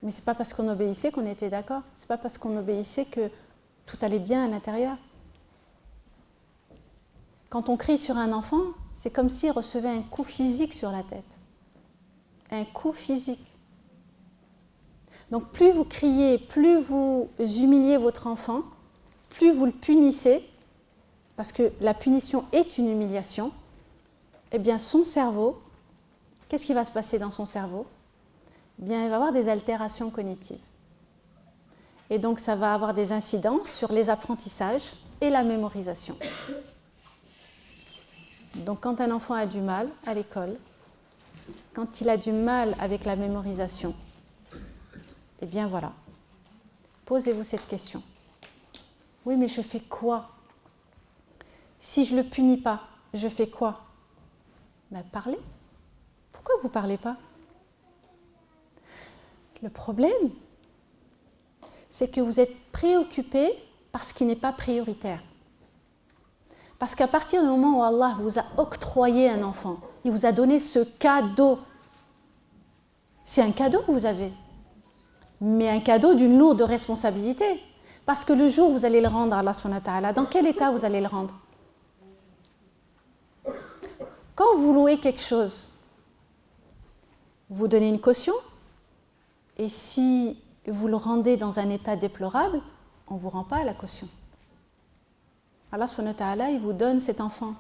Mais ce n'est pas parce qu'on obéissait qu'on était d'accord. Ce n'est pas parce qu'on obéissait que tout allait bien à l'intérieur. Quand on crie sur un enfant, c'est comme s'il recevait un coup physique sur la tête. Un coup physique. Donc plus vous criez, plus vous humiliez votre enfant, plus vous le punissez, parce que la punition est une humiliation, eh bien son cerveau, qu'est-ce qui va se passer dans son cerveau ? Eh bien, il va avoir des altérations cognitives. Et donc ça va avoir des incidences sur les apprentissages et la mémorisation. Donc quand un enfant a du mal à l'école, quand il a du mal avec la mémorisation, eh bien voilà, posez-vous cette question. Oui, mais je fais quoi ? Si je ne le punis pas, je fais quoi ? Ben, parlez. Pourquoi vous ne parlez pas ? Le problème, c'est que vous êtes préoccupé par ce qui n'est pas prioritaire. Parce qu'à partir du moment où Allah vous a octroyé un enfant, il vous a donné ce cadeau. C'est un cadeau que vous avez, mais un cadeau d'une lourde responsabilité. Parce que le jour où vous allez le rendre à Allah subhanahu wa ta'ala, dans quel état vous allez le rendre ? Quand vous louez quelque chose, vous donnez une caution, et si vous le rendez dans un état déplorable, on ne vous rend pas la caution. Allah subhanahu wa ta'ala, il vous donne cet enfant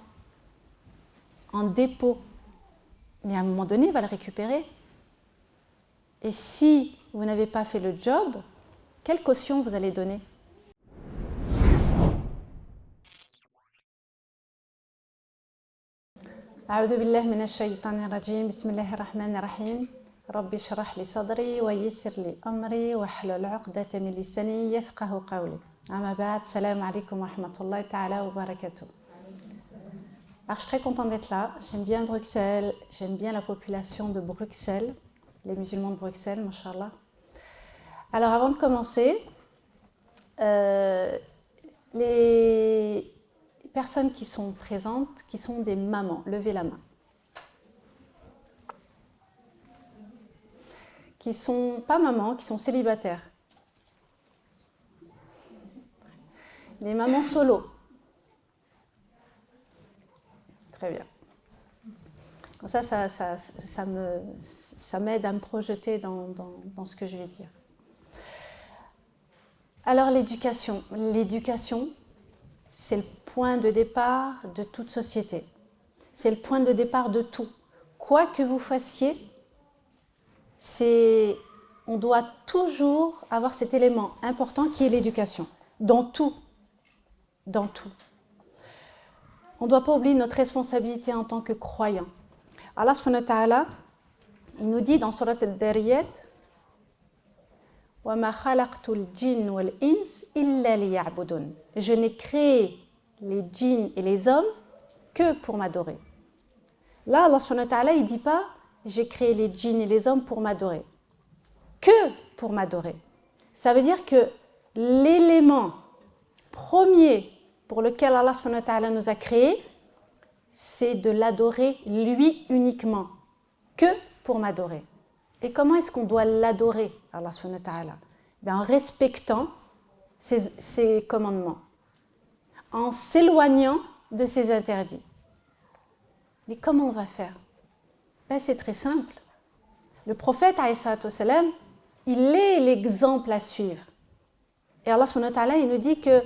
en dépôt, mais à un moment donné, il va le récupérer. Et si vous n'avez pas fait le job, quelle caution vous allez donner ? أعوذ بالله من الشيطان الرجيم بسم الله الرحمن الرحيم ربي اشرح لي صدري ويسر لي أمري واحلل عقدة من لساني يفقه قولي أما بعد السلام عليكم ورحمة الله تعالى وبركاته. Alors je suis très contente d'être là, j'aime bien Bruxelles, j'aime bien la population de Bruxelles, les musulmans de Bruxelles, mashallah. Alors avant de commencer, les personnes qui sont présentes, qui sont des mamans, levez la main. Qui sont pas mamans, qui sont célibataires. Les mamans solo. Très bien. Comme ça m'aide à me projeter dans ce que je vais dire. Alors l'éducation. L'éducation, c'est le point de départ de toute société. C'est le point de départ de tout. Quoi que vous fassiez, on doit toujours avoir cet élément important qui est l'éducation. Dans tout. Dans tout. On ne doit pas oublier notre responsabilité en tant que croyant. Allah subhanahu wa ta'ala, il nous dit dans Surat al-Dariyat, وَمَا خَلَقْتُ الْجِنَّ وَالْإِنسَ إِلَّا لِيَعْبُدُونَ. Je n'ai créé les djinns et les hommes que pour m'adorer. Là, Allah subhanahu wa ta'ala, il ne dit pas j'ai créé les djinns et les hommes pour m'adorer. Que pour m'adorer. Ça veut dire que l'élément premier pour lequel Allah subhanahu wa ta'ala nous a créés, c'est de l'adorer lui uniquement. Que pour m'adorer. Et comment est-ce qu'on doit l'adorer, Allah subhanahu wa ta'ala ? En respectant ses commandements, en s'éloignant de ses interdits. Mais comment on va faire ? C'est très simple. Le prophète, alayhi salatu wassalam, il est l'exemple à suivre. Et Allah subhanahu wa ta'ala, il nous dit que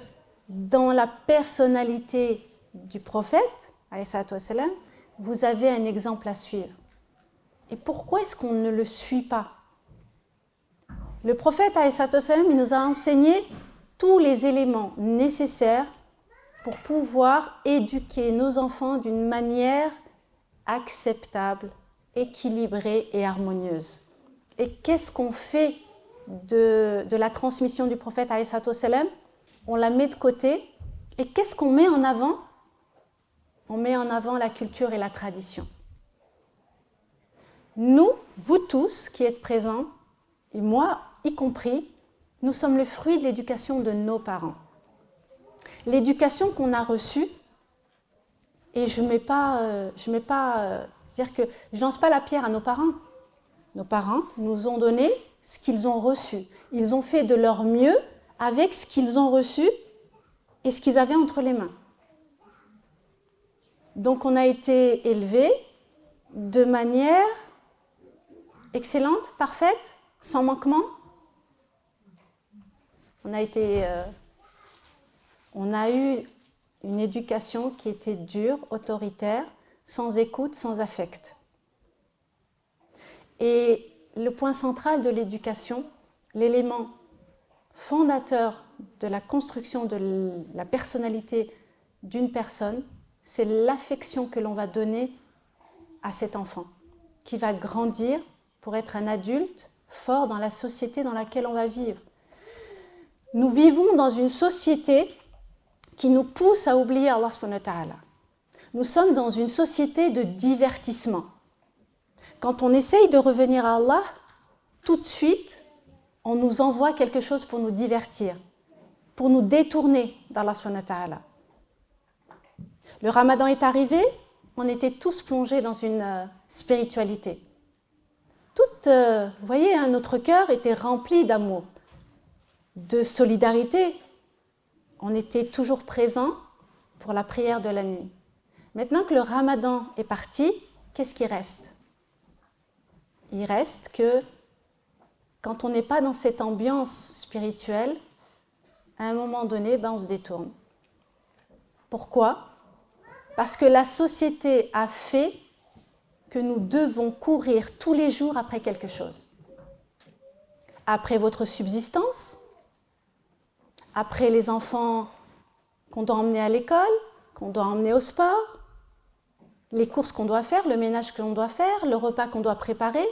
dans la personnalité du prophète, alayhi salatu wassalam, vous avez un exemple à suivre. Et pourquoi est-ce qu'on ne le suit pas ? Le prophète, alayhi salatu wassalam, il nous a enseigné tous les éléments nécessaires pour pouvoir éduquer nos enfants d'une manière acceptable, équilibrée et harmonieuse. Et qu'est-ce qu'on fait de la transmission du prophète alayhi salatu wassalam ? On la met de côté. Et qu'est-ce qu'on met en avant ? On met en avant la culture et la tradition. Nous, vous tous qui êtes présents, et moi y compris, nous sommes le fruit de l'éducation de nos parents. L'éducation qu'on a reçue, et je mets pas, c'est-à-dire que je lance pas la pierre à nos parents. Nos parents nous ont donné ce qu'ils ont reçu. Ils ont fait de leur mieux avec ce qu'ils ont reçu et ce qu'ils avaient entre les mains. Donc on a été élevés de manière excellente, parfaite, sans manquement. On a eu une éducation qui était dure, autoritaire, sans écoute, sans affect. Et le point central de l'éducation, l'élément fondateur de la construction de la personnalité d'une personne, c'est l'affection que l'on va donner à cet enfant, qui va grandir pour être un adulte fort dans la société dans laquelle on va vivre. Nous vivons dans une société qui nous pousse à oublier Allah subhanahu wa ta'ala. Nous sommes dans une société de divertissement. Quand on essaye de revenir à Allah, tout de suite, on nous envoie quelque chose pour nous divertir, pour nous détourner d'Allah subhanahu wa ta'ala. Le Ramadan est arrivé, on était tous plongés dans une spiritualité. Vous voyez, notre cœur était rempli d'amour, de solidarité. On était toujours présents pour la prière de la nuit. Maintenant que le Ramadan est parti, qu'est-ce qui reste? Il reste que quand on n'est pas dans cette ambiance spirituelle, à un moment donné, on se détourne. Pourquoi? Parce que la société a fait que nous devons courir tous les jours après quelque chose. Après votre subsistance, après les enfants qu'on doit emmener à l'école, qu'on doit emmener au sport, les courses qu'on doit faire, le ménage qu'on doit faire, le repas qu'on doit préparer.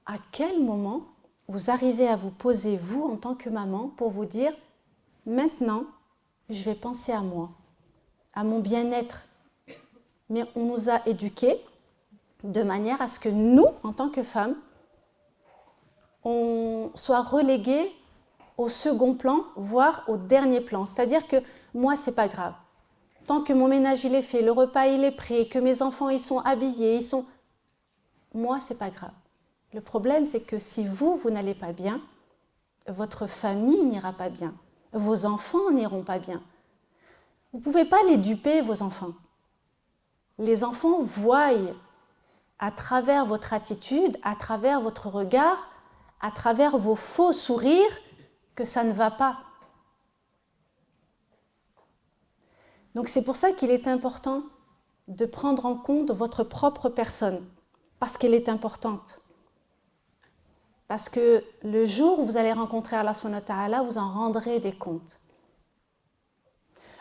À quel moment vous arrivez à vous poser, vous, en tant que maman, pour vous dire « Maintenant, je vais penser à moi, à mon bien-être ». Mais on nous a éduqués de manière à ce que nous, en tant que femmes, on soit relégués au second plan, voire au dernier plan. C'est-à-dire que moi, c'est pas grave. Tant que mon ménage il est fait, le repas il est prêt, que mes enfants ils sont habillés, moi, c'est pas grave. Le problème, c'est que si vous n'allez pas bien, votre famille n'ira pas bien, vos enfants n'iront pas bien. Vous ne pouvez pas les duper, vos enfants. Les enfants voient à travers votre attitude, à travers votre regard, à travers vos faux sourires, que ça ne va pas. Donc c'est pour ça qu'il est important de prendre en compte votre propre personne, parce qu'elle est importante. Parce que le jour où vous allez rencontrer Allah subhanahu wa ta'ala, vous en rendrez des comptes.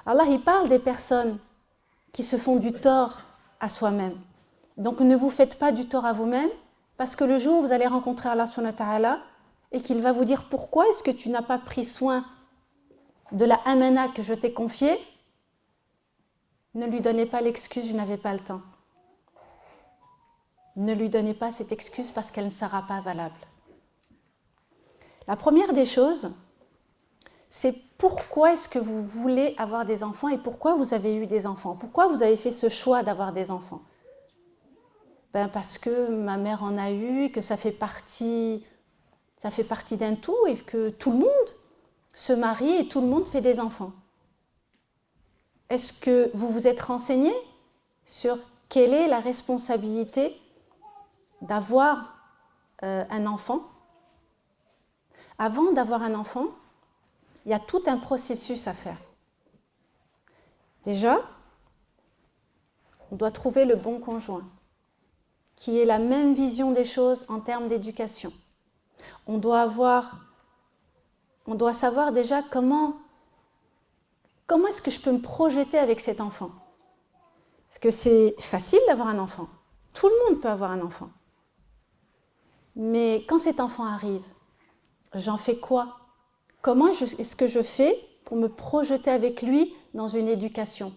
Allah, il parle des personnes qui se font du tort à soi-même. Donc ne vous faites pas du tort à vous-même, parce que le jour où vous allez rencontrer Allah subhanahu wa ta'ala, et qu'il va vous dire pourquoi est-ce que tu n'as pas pris soin de la amana que je t'ai confiée, ne lui donnez pas l'excuse « je n'avais pas le temps ». Ne lui donnez pas cette excuse parce qu'elle ne sera pas valable. La première des choses, c'est pourquoi est-ce que vous voulez avoir des enfants et pourquoi vous avez eu des enfants. Pourquoi vous avez fait ce choix d'avoir des enfants? Parce que ma mère en a eu, que ça fait partie d'un tout et que tout le monde se marie et tout le monde fait des enfants. Est-ce que vous vous êtes renseigné sur quelle est la responsabilité d'avoir un enfant? Avant d'avoir un enfant, il y a tout un processus à faire. Déjà, on doit trouver le bon conjoint, qui ait la même vision des choses en termes d'éducation. On doit savoir déjà comment est-ce que je peux me projeter avec cet enfant. Parce que c'est facile d'avoir un enfant. Tout le monde peut avoir un enfant. Mais quand cet enfant arrive, j'en fais quoi? Comment est-ce que je fais pour me projeter avec lui dans une éducation?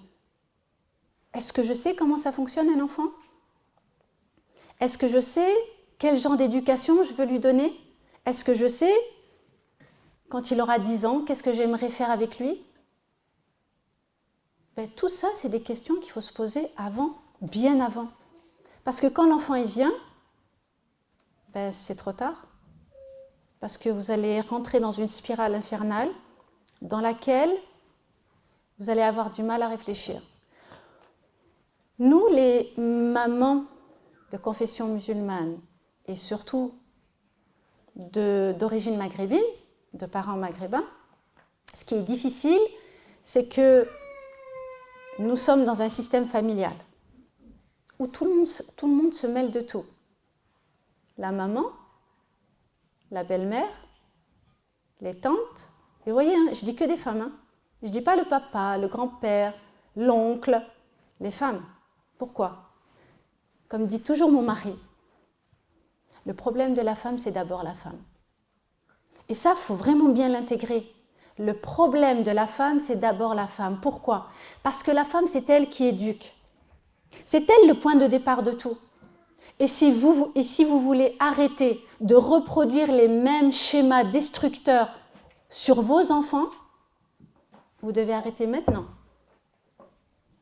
Est-ce que je sais comment ça fonctionne un enfant? Est-ce que je sais quel genre d'éducation je veux lui donner? Est-ce que je sais, quand il aura 10 ans, qu'est-ce que j'aimerais faire avec lui? Tout ça, c'est des questions qu'il faut se poser avant, bien avant. Parce que quand l'enfant il vient, c'est trop tard. parce que vous allez rentrer dans une spirale infernale dans laquelle vous allez avoir du mal à réfléchir. Nous, les mamans de confession musulmane et surtout d'origine maghrébine, de parents maghrébins, ce qui est difficile, c'est que nous sommes dans un système familial où tout le monde se mêle de tout. La maman, la belle-mère, les tantes, et vous voyez, hein, je dis que des femmes, hein. Je ne dis pas le papa, le grand-père, l'oncle, les femmes. Pourquoi? Comme dit toujours mon mari, le problème de la femme, c'est d'abord la femme. Et ça, il faut vraiment bien l'intégrer. Le problème de la femme, c'est d'abord la femme. Pourquoi? Parce que la femme, c'est elle qui éduque. C'est elle le point de départ de tout. Et si vous voulez arrêter de reproduire les mêmes schémas destructeurs sur vos enfants, vous devez arrêter maintenant.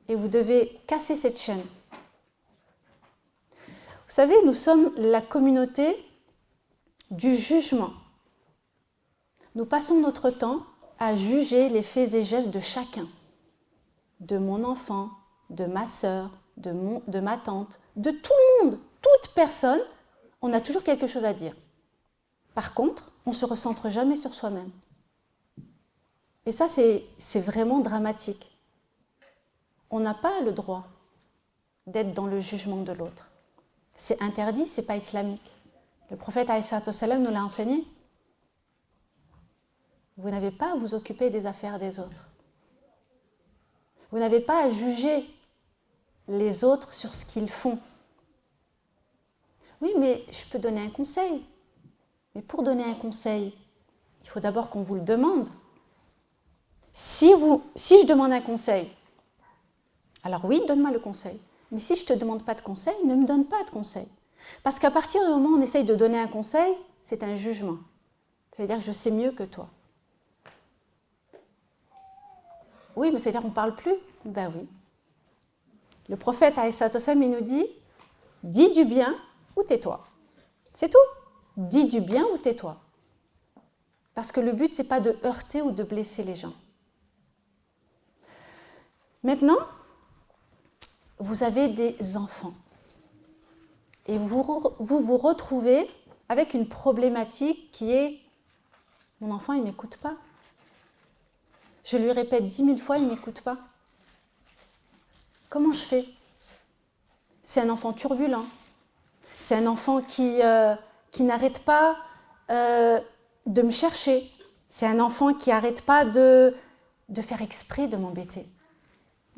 Et vous devez casser cette chaîne. Vous savez, nous sommes la communauté du jugement. Nous passons notre temps à juger les faits et gestes de chacun. De mon enfant, de ma sœur, de ma tante, de tout le monde, toute personne, on a toujours quelque chose à dire. Par contre, on ne se recentre jamais sur soi-même. Et ça, c'est vraiment dramatique. On n'a pas le droit d'être dans le jugement de l'autre. C'est interdit, ce n'est pas islamique. Le prophète alayhi salatu wassalam nous l'a enseigné. Vous n'avez pas à vous occuper des affaires des autres. Vous n'avez pas à juger les autres sur ce qu'ils font. Oui, mais je peux donner un conseil. Mais pour donner un conseil, il faut d'abord qu'on vous le demande. Si je demande un conseil, alors oui, donne-moi le conseil. Mais si je ne te demande pas de conseil, ne me donne pas de conseil. Parce qu'à partir du moment où on essaye de donner un conseil, c'est un jugement. C'est-à-dire que je sais mieux que toi. Oui, mais c'est-à-dire qu'on ne parle plus? Ben oui. Le prophète, alayhi salatu wassalam, il nous dit, dis du bien ou tais-toi. C'est tout. Dis du bien ou tais-toi. Parce que le but, ce n'est pas de heurter ou de blesser les gens. Maintenant, vous avez des enfants. Et vous vous retrouvez avec une problématique qui est « mon enfant, il ne m'écoute pas. Je lui répète 10 000 fois, il ne m'écoute pas. Comment je fais ?» C'est un enfant turbulent. C'est un enfant qui n'arrête pas de me chercher. C'est un enfant qui n'arrête pas de faire exprès de m'embêter.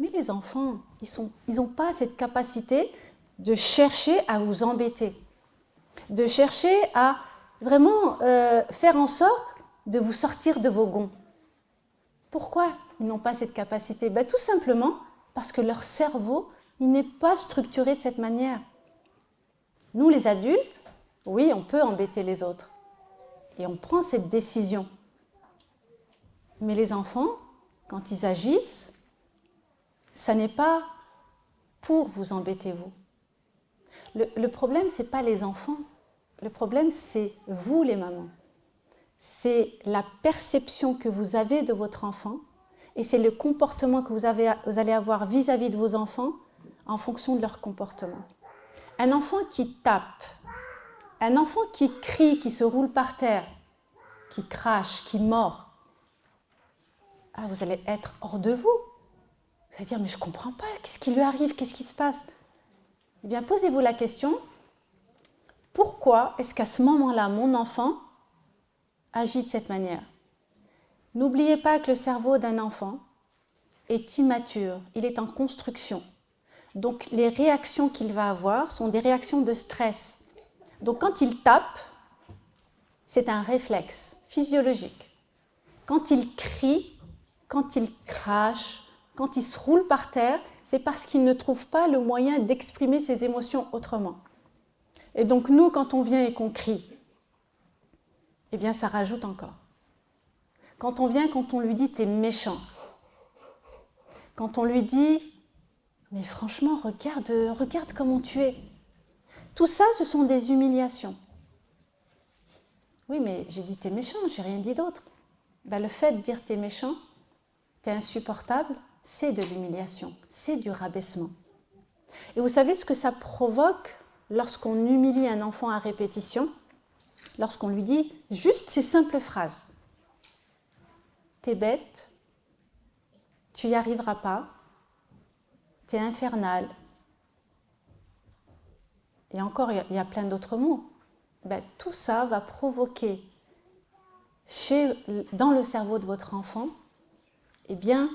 Mais les enfants, ils n'ont pas cette capacité de chercher à vous embêter, de chercher à vraiment faire en sorte de vous sortir de vos gonds. Pourquoi ils n'ont pas cette capacité? Ben, tout simplement parce que leur cerveau, il n'est pas structuré de cette manière. Nous, les adultes, oui, on peut embêter les autres. Et on prend cette décision. Mais les enfants, quand ils agissent, ça n'est pas pour vous embêter, vous. Le problème, ce n'est pas les enfants. Le problème, c'est vous, les mamans. C'est la perception que vous avez de votre enfant et c'est le comportement que vous allez avoir vis-à-vis de vos enfants en fonction de leur comportement. Un enfant qui tape, un enfant qui crie, qui se roule par terre, qui crache, qui mord, vous allez être hors de vous. Vous allez dire, mais je ne comprends pas, qu'est-ce qui lui arrive, qu'est-ce qui se passe? Eh bien, posez-vous la question, pourquoi est-ce qu'à ce moment-là, mon enfant agit de cette manière? N'oubliez pas que le cerveau d'un enfant est immature, il est en construction. Donc, les réactions qu'il va avoir sont des réactions de stress. Donc, quand il tape, c'est un réflexe physiologique. Quand il crie, quand il crache, quand il se roule par terre, c'est parce qu'il ne trouve pas le moyen d'exprimer ses émotions autrement. Et donc nous, quand on vient et qu'on crie, eh bien ça rajoute encore. Quand on vient, quand on lui dit « t'es méchant », quand on lui dit « mais franchement, regarde comment tu es », tout ça, ce sont des humiliations. Oui, mais j'ai dit t'es méchant, j'ai rien dit d'autre. Ben, le fait de dire t'es méchant, t'es insupportable, c'est de l'humiliation, c'est du rabaissement. Et vous savez ce que ça provoque lorsqu'on humilie un enfant à répétition, lorsqu'on lui dit juste ces simples phrases. T'es bête, tu n'y arriveras pas, t'es infernal. Et encore, il y a plein d'autres mots. Ben, tout ça va provoquer dans le cerveau de votre enfant eh bien,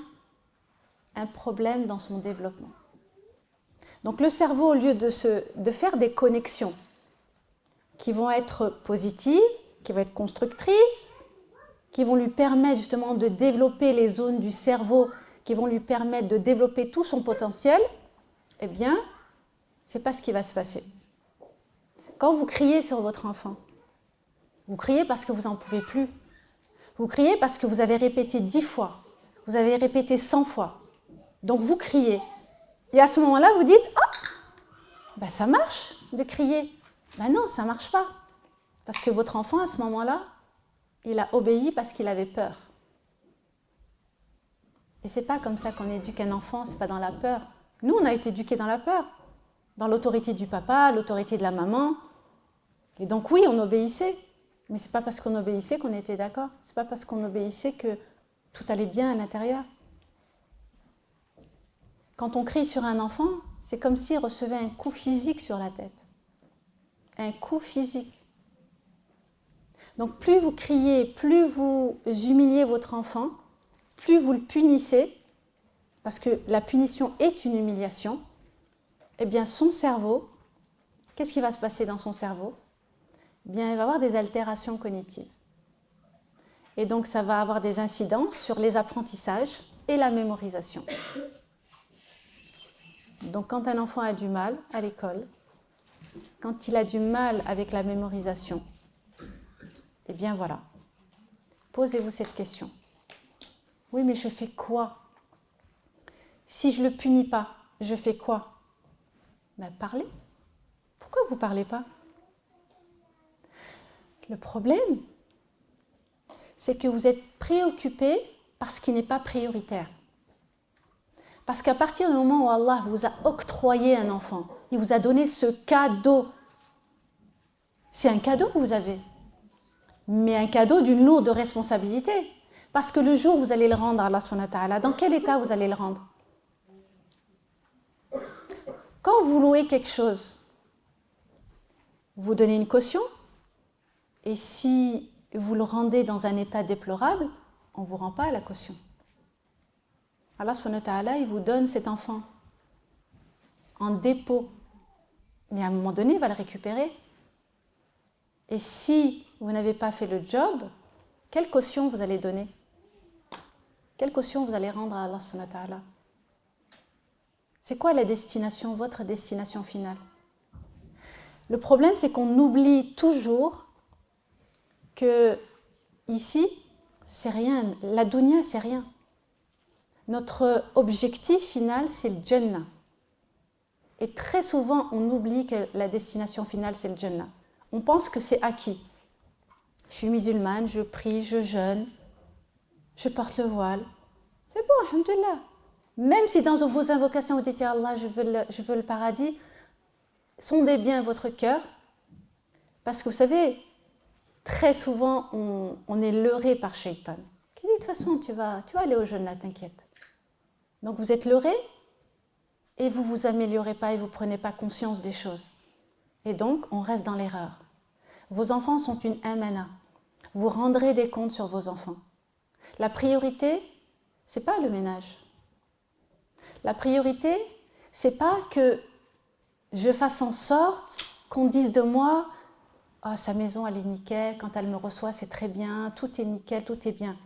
un problème dans son développement. Donc le cerveau, au lieu de faire des connexions qui vont être positives, qui vont être constructrices, qui vont lui permettre justement de développer les zones du cerveau, qui vont lui permettre de développer tout son potentiel, eh bien, ce n'est pas ce qui va se passer. Quand vous criez sur votre enfant, vous criez parce que vous n'en pouvez plus. Vous criez parce que vous avez répété 10 fois, vous avez répété 100 fois. Donc vous criez. Et à ce moment-là, vous dites « Ah, ben ça marche de crier ». Ben non, ça ne marche pas. Parce que votre enfant, à ce moment-là, il a obéi parce qu'il avait peur. Et ce n'est pas comme ça qu'on éduque un enfant, ce n'est pas dans la peur. Nous, on a été éduqués dans la peur, dans l'autorité du papa, l'autorité de la maman. Et donc oui, on obéissait. Mais ce n'est pas parce qu'on obéissait qu'on était d'accord. Ce n'est pas parce qu'on obéissait que tout allait bien à l'intérieur. Quand on crie sur un enfant, c'est comme s'il recevait un coup physique sur la tête. Un coup physique. Donc plus vous criez, plus vous humiliez votre enfant, plus vous le punissez, parce que la punition est une humiliation, eh bien son cerveau, qu'est-ce qui va se passer dans son cerveau ? Eh bien, il va avoir des altérations cognitives. Et donc ça va avoir des incidences sur les apprentissages et la mémorisation. Donc quand un enfant a du mal à l'école, quand il a du mal avec la mémorisation, eh bien voilà, posez-vous cette question. Oui, mais je fais quoi ? Si je ne le punis pas, je fais quoi ? Ben, parlez. Pourquoi vous ne parlez pas ? Le problème, c'est que vous êtes préoccupé par ce qui n'est pas prioritaire. Parce qu'à partir du moment où Allah vous a octroyé un enfant, il vous a donné ce cadeau. C'est un cadeau que vous avez, mais un cadeau d'une lourde responsabilité. Parce que le jour où vous allez le rendre à Allah subhanahu wa ta'ala, dans quel état vous allez le rendre ? Quand vous louez quelque chose, vous donnez une caution, et si vous le rendez dans un état déplorable, on ne vous rend pas la caution. Allah subhanahu wa ta'ala, il vous donne cet enfant en dépôt, mais à un moment donné, il va le récupérer. Et si vous n'avez pas fait le job, quelle caution vous allez donner ? Quelle caution vous allez rendre à Allah subhanahu wa ta'ala ? C'est quoi la destination, votre destination finale ? Le problème, c'est qu'on oublie toujours que ici, c'est rien. La dunya, c'est rien. Notre objectif final, c'est le Jannah. Et très souvent, on oublie que la destination finale, c'est le Jannah. On pense que c'est acquis. Je suis musulmane, je prie, je jeûne, je porte le voile. C'est bon, alhamdoulilah. Même si dans vos invocations, vous dites « Ya Allah, je veux le paradis », sondez bien votre cœur. Parce que vous savez, très souvent, on est leurré par Shaitan. Qui dit « De toute façon, tu vas aller au Jannah, t'inquiète ». Donc vous êtes leurré et vous ne vous améliorez pas et vous ne prenez pas conscience des choses. Et donc, on reste dans l'erreur. Vos enfants sont une amana. Vous rendrez des comptes sur vos enfants. La priorité, ce n'est pas le ménage. La priorité, ce n'est pas que je fasse en sorte qu'on dise de moi « Ah, sa maison, elle est nickel, quand elle me reçoit, c'est très bien, tout est nickel, tout est bien. »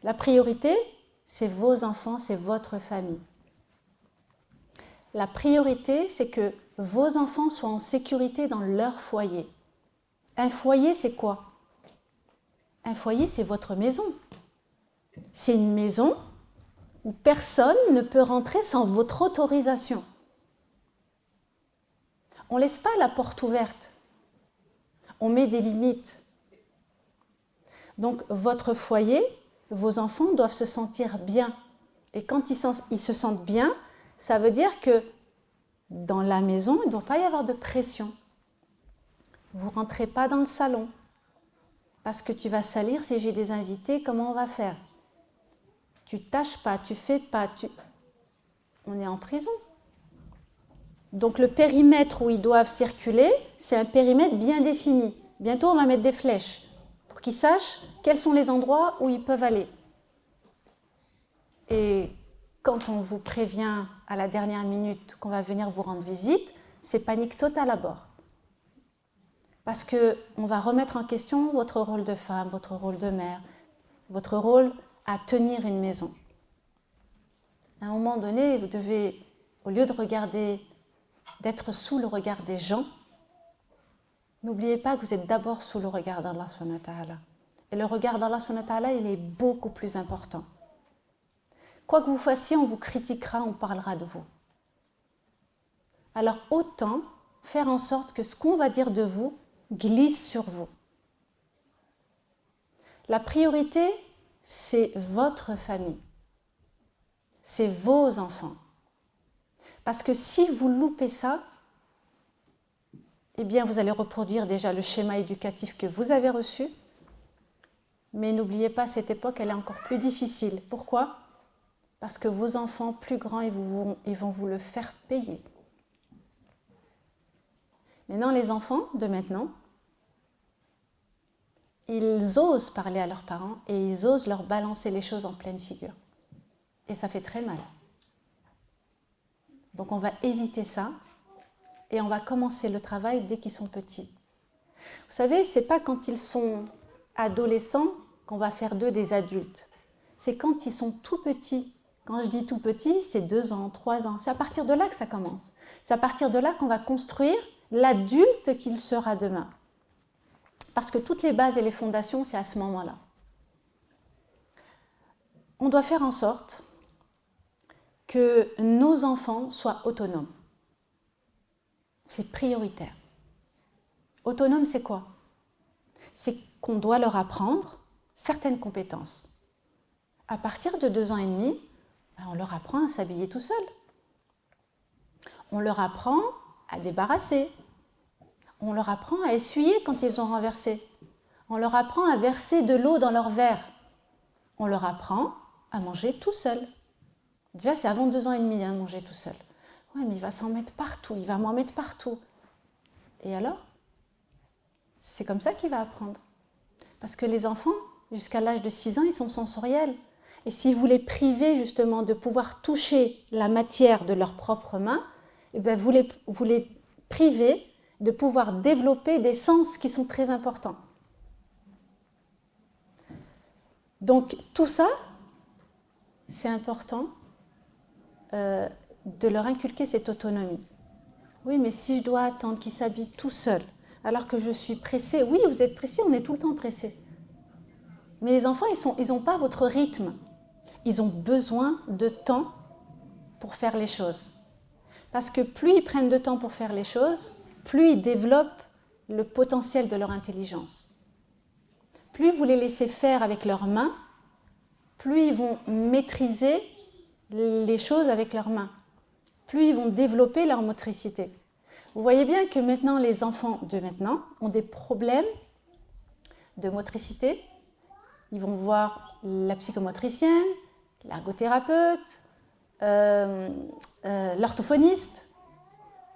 La priorité, c'est vos enfants, c'est votre famille. La priorité, c'est que vos enfants soient en sécurité dans leur foyer. Un foyer, c'est quoi ? Un foyer, c'est votre maison. C'est une maison où personne ne peut rentrer sans votre autorisation. On ne laisse pas la porte ouverte. On met des limites. Donc votre foyer, vos enfants doivent se sentir bien. Et quand ils se sentent bien, ça veut dire que dans la maison, il ne doit pas y avoir de pression. Vous ne rentrez pas dans le salon parce que tu vas salir si j'ai des invités, comment on va faire? Tu tâches pas, tu fais pas, on est en prison. Donc le périmètre où ils doivent circuler, c'est un périmètre bien défini. Bientôt, on va mettre des flèches pour qu'ils sachent quels sont les endroits où ils peuvent aller. Et quand on vous prévient à la dernière minute qu'on va venir vous rendre visite, c'est panique totale à bord. Parce qu'on va remettre en question votre rôle de femme, votre rôle de mère, votre rôle à tenir une maison. À un moment donné, vous devez, au lieu de regarder, d'être sous le regard des gens, n'oubliez pas que vous êtes d'abord sous le regard d'Allah subhanahu wa ta'ala. Et le regard d'Allah subhanahu wa ta'ala, il est beaucoup plus important. Quoi que vous fassiez, on vous critiquera, on parlera de vous. Alors autant faire en sorte que ce qu'on va dire de vous glisse sur vous. La priorité, c'est votre famille. C'est vos enfants. Parce que si vous loupez ça, eh bien vous allez reproduire déjà le schéma éducatif que vous avez reçu. Mais n'oubliez pas, cette époque, elle est encore plus difficile. Pourquoi ? Parce que vos enfants plus grands, ils vont vous le faire payer. Maintenant, les enfants de maintenant, ils osent parler à leurs parents et ils osent leur balancer les choses en pleine figure. Et ça fait très mal. Donc on va éviter ça et on va commencer le travail dès qu'ils sont petits. Vous savez, ce n'est pas quand ils sont adolescents qu'on va faire d'eux des adultes. C'est quand ils sont tout petits. Quand je dis tout petit, c'est 2 ans, 3 ans. C'est à partir de là que ça commence. C'est à partir de là qu'on va construire l'adulte qu'il sera demain. Parce que toutes les bases et les fondations, c'est à ce moment-là. On doit faire en sorte que nos enfants soient autonomes. C'est prioritaire. Autonome, c'est quoi? C'est qu'on doit leur apprendre certaines compétences. À partir de 2 ans et demi, on leur apprend à s'habiller tout seul. On leur apprend à débarrasser. On leur apprend à essuyer quand ils ont renversé. On leur apprend à verser de l'eau dans leur verre. On leur apprend à manger tout seul. Déjà, c'est avant 2 ans et demi, manger tout seul. Ouais, mais il va s'en mettre partout, il va m'en mettre partout. Et alors? C'est comme ça qu'il va apprendre. Parce que les enfants, jusqu'à l'âge de 6 ans, ils sont sensoriels. Et si vous les privez justement de pouvoir toucher la matière de leurs propres mains, eh bien vous les privez de pouvoir développer des sens qui sont très importants. Donc tout ça, c'est important de leur inculquer cette autonomie. Oui, mais si je dois attendre qu'ils s'habillent tout seuls, alors que je suis pressée, oui, vous êtes pressée, on est tout le temps pressé. Mais les enfants, ils n'ont pas votre rythme. Ils ont besoin de temps pour faire les choses. Parce que plus ils prennent de temps pour faire les choses, plus ils développent le potentiel de leur intelligence. Plus vous les laissez faire avec leurs mains, plus ils vont maîtriser les choses avec leurs mains. Plus ils vont développer leur motricité. Vous voyez bien que maintenant, les enfants de maintenant ont des problèmes de motricité. Ils vont voir la psychomotricienne, l'ergothérapeute, l'orthophoniste,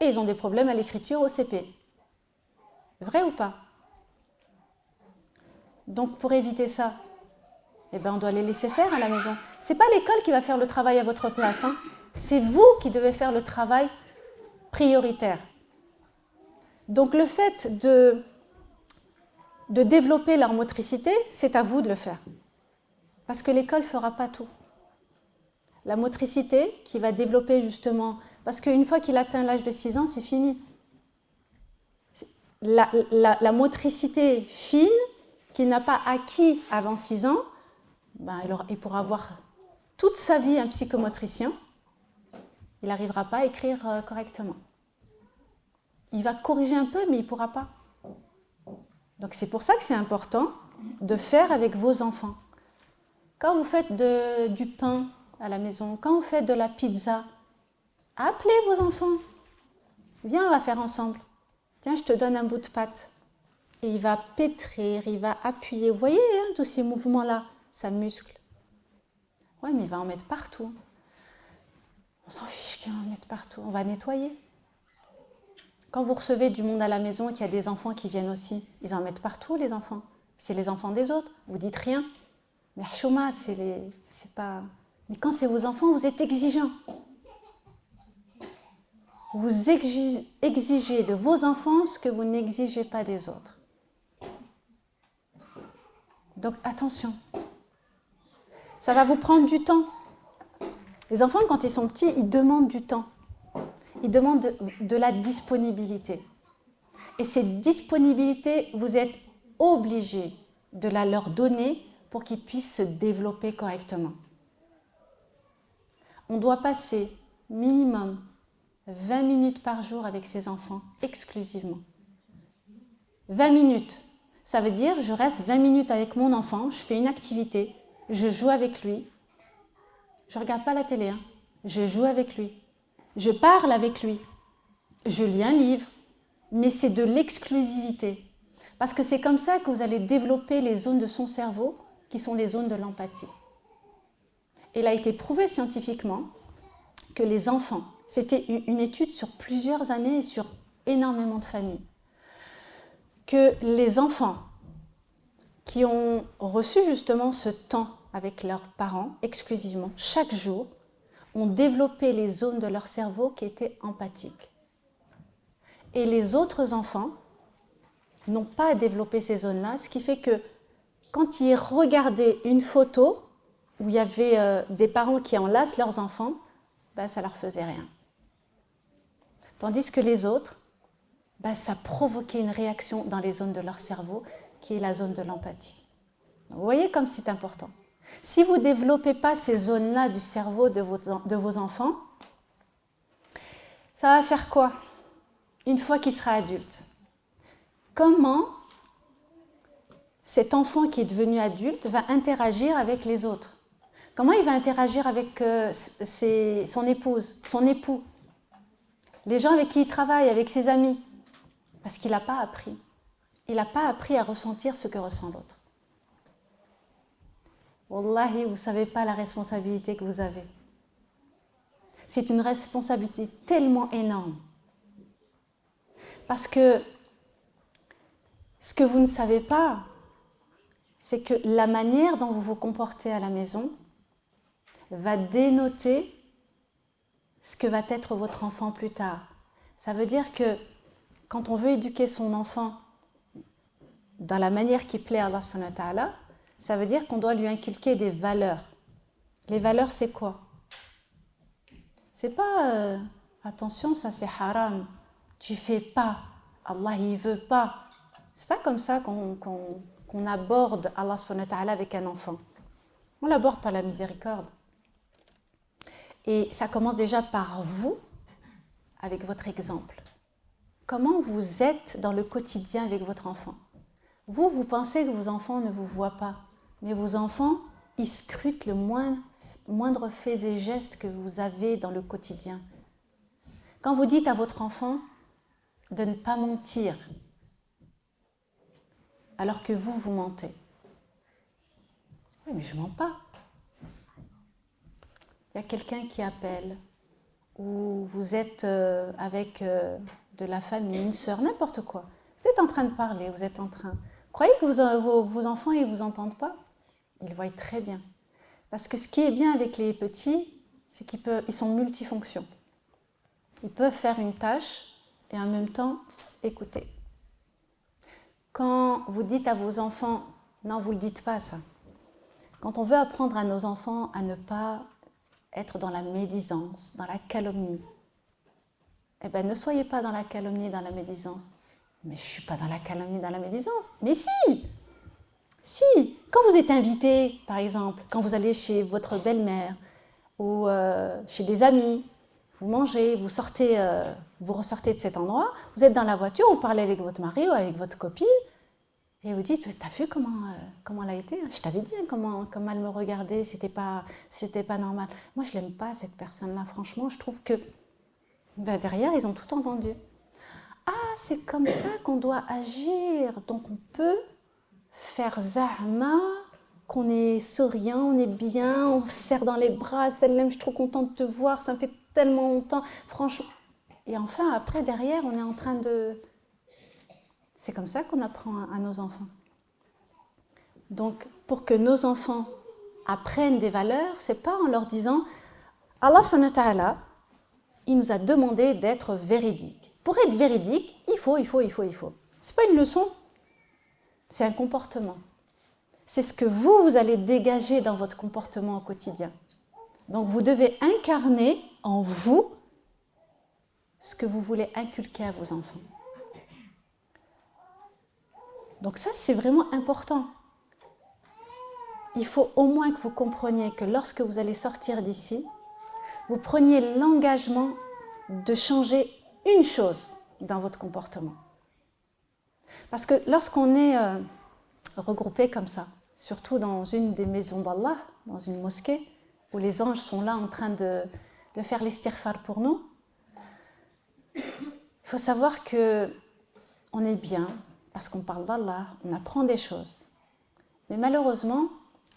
et ils ont des problèmes à l'écriture au CP. Vrai ou pas? Donc pour éviter ça, eh ben, on doit les laisser faire à la maison. Ce n'est pas l'école qui va faire le travail à votre place, hein. C'est vous qui devez faire le travail prioritaire. Donc le fait de développer leur motricité, c'est à vous de le faire. Parce que l'école ne fera pas tout. La motricité qui va développer justement, parce qu'une fois qu'il atteint l'âge de 6 ans, c'est fini. La motricité fine, qu'il n'a pas acquis avant 6 ans, ben, il pourra avoir toute sa vie un psychomotricien, il n'arrivera pas à écrire correctement. Il va corriger un peu, mais il ne pourra pas. Donc c'est pour ça que c'est important de faire avec vos enfants. Quand vous faites du pain à la maison, quand vous faites de la pizza, appelez vos enfants. Viens, on va faire ensemble. Tiens, je te donne un bout de pâte. Et il va pétrir, il va appuyer. Vous voyez, hein, tous ces mouvements-là, ça muscle. Ouais, mais il va en mettre partout. On s'en fiche qu'il va en mettre partout. On va nettoyer. Quand vous recevez du monde à la maison et qu'il y a des enfants qui viennent aussi, ils en mettent partout, les enfants. C'est les enfants des autres. Vous dites rien. Mais Chouma, c'est pas... Mais quand c'est vos enfants, vous êtes exigeants. Vous exigez de vos enfants ce que vous n'exigez pas des autres. Donc attention. Ça va vous prendre du temps. Les enfants, quand ils sont petits, ils demandent du temps. Ils demandent de la disponibilité. Et cette disponibilité, vous êtes obligé de la leur donner pour qu'ils puissent se développer correctement. On doit passer minimum 20 minutes par jour avec ses enfants, exclusivement. 20 minutes. Ça veut dire, je reste 20 minutes avec mon enfant, je fais une activité, je joue avec lui. Je ne regarde pas la télé, hein. Je joue avec lui. Je parle avec lui. Je lis un livre. Mais c'est de l'exclusivité. Parce que c'est comme ça que vous allez développer les zones de son cerveau qui sont les zones de l'empathie. Il a été prouvé scientifiquement que les enfants, c'était une étude sur plusieurs années et sur énormément de familles, que les enfants qui ont reçu justement ce temps avec leurs parents exclusivement, chaque jour, ont développé les zones de leur cerveau qui étaient empathiques. Et les autres enfants n'ont pas développé ces zones-là, ce qui fait que quand ils regardaient une photo où il y avait des parents qui enlacent leurs enfants, ben, ça ne leur faisait rien. Tandis que les autres, ben, ça provoquait une réaction dans les zones de leur cerveau qui est la zone de l'empathie. Vous voyez comme c'est important. Si vous ne développez pas ces zones-là du cerveau de vos enfants, ça va faire quoi une fois qu'il sera adulte? Comment cet enfant qui est devenu adulte va interagir avec les autres? Comment il va interagir avec son épouse, son époux, les gens avec qui il travaille, avec ses amis? Parce qu'il n'a pas appris. Il n'a pas appris à ressentir ce que ressent l'autre. Wallahi, vous ne savez pas la responsabilité que vous avez. C'est une responsabilité tellement énorme. Parce que ce que vous ne savez pas, c'est que la manière dont vous vous comportez à la maison va dénoter ce que va être votre enfant plus tard. Ça veut dire que quand on veut éduquer son enfant dans la manière qui plaît à Allah subhanahu wa ta'ala, ça veut dire qu'on doit lui inculquer des valeurs. Les valeurs, c'est quoi? C'est pas attention, ça c'est haram, tu fais pas, Allah il veut pas. C'est pas comme ça qu'on aborde Allah subhanahu wa ta'ala avec un enfant. On l'aborde par la miséricorde. Et ça commence déjà par vous, avec votre exemple. Comment vous êtes dans le quotidien avec votre enfant? Vous pensez que vos enfants ne vous voient pas, mais vos enfants, ils scrutent le moindre fait et geste que vous avez dans le quotidien. Quand vous dites à votre enfant de ne pas mentir, alors que vous mentez. Oui, mais je ne mens pas. Il y a quelqu'un qui appelle, ou vous êtes avec de la famille, une sœur, n'importe quoi. Vous êtes en train de parler, vous êtes en train... Croyez que vos enfants ne vous entendent pas? Ils voient très bien. Parce que ce qui est bien avec les petits, c'est qu'ils sont multifonctions. Ils peuvent faire une tâche et en même temps écouter. Quand vous dites à vos enfants, non, vous ne le dites pas ça. Quand on veut apprendre à nos enfants à ne pas être dans la médisance, dans la calomnie, eh bien, ne soyez pas dans la calomnie, dans la médisance. Mais je ne suis pas dans la calomnie, dans la médisance. Mais si! Si! Quand vous êtes invité, par exemple, quand vous allez chez votre belle-mère ou chez des amis, vous mangez, vous ressortez de cet endroit, vous êtes dans la voiture, vous parlez avec votre mari ou avec votre copine, Et vous dites, t'as vu comment elle a été? Je t'avais dit comment elle me regardait, c'était pas normal. Moi, je l'aime pas, cette personne-là. Franchement, je trouve que derrière, ils ont tout entendu. Ah, c'est comme ça qu'on doit agir. Donc, on peut faire zahma, qu'on est souriant, on est bien, on se serre dans les bras. Salam, je suis trop contente de te voir, ça me fait tellement longtemps. Franchement. Et enfin, après, derrière, on est en train de... C'est comme ça qu'on apprend à nos enfants. Donc, pour que nos enfants apprennent des valeurs, c'est pas en leur disant Allah subhanahu wa ta'ala, il nous a demandé d'être véridique. Pour être véridique, il faut. C'est pas une leçon, c'est un comportement. C'est ce que vous allez dégager dans votre comportement au quotidien. Donc, vous devez incarner en vous ce que vous voulez inculquer à vos enfants. Donc ça, c'est vraiment important. Il faut au moins que vous compreniez que lorsque vous allez sortir d'ici, vous preniez l'engagement de changer une chose dans votre comportement. Parce que lorsqu'on est regroupé comme ça, surtout dans une des maisons d'Allah, dans une mosquée, où les anges sont là en train de faire l'istighfar pour nous, il faut savoir qu'on est bien, parce qu'on parle d'Allah, on apprend des choses. Mais malheureusement,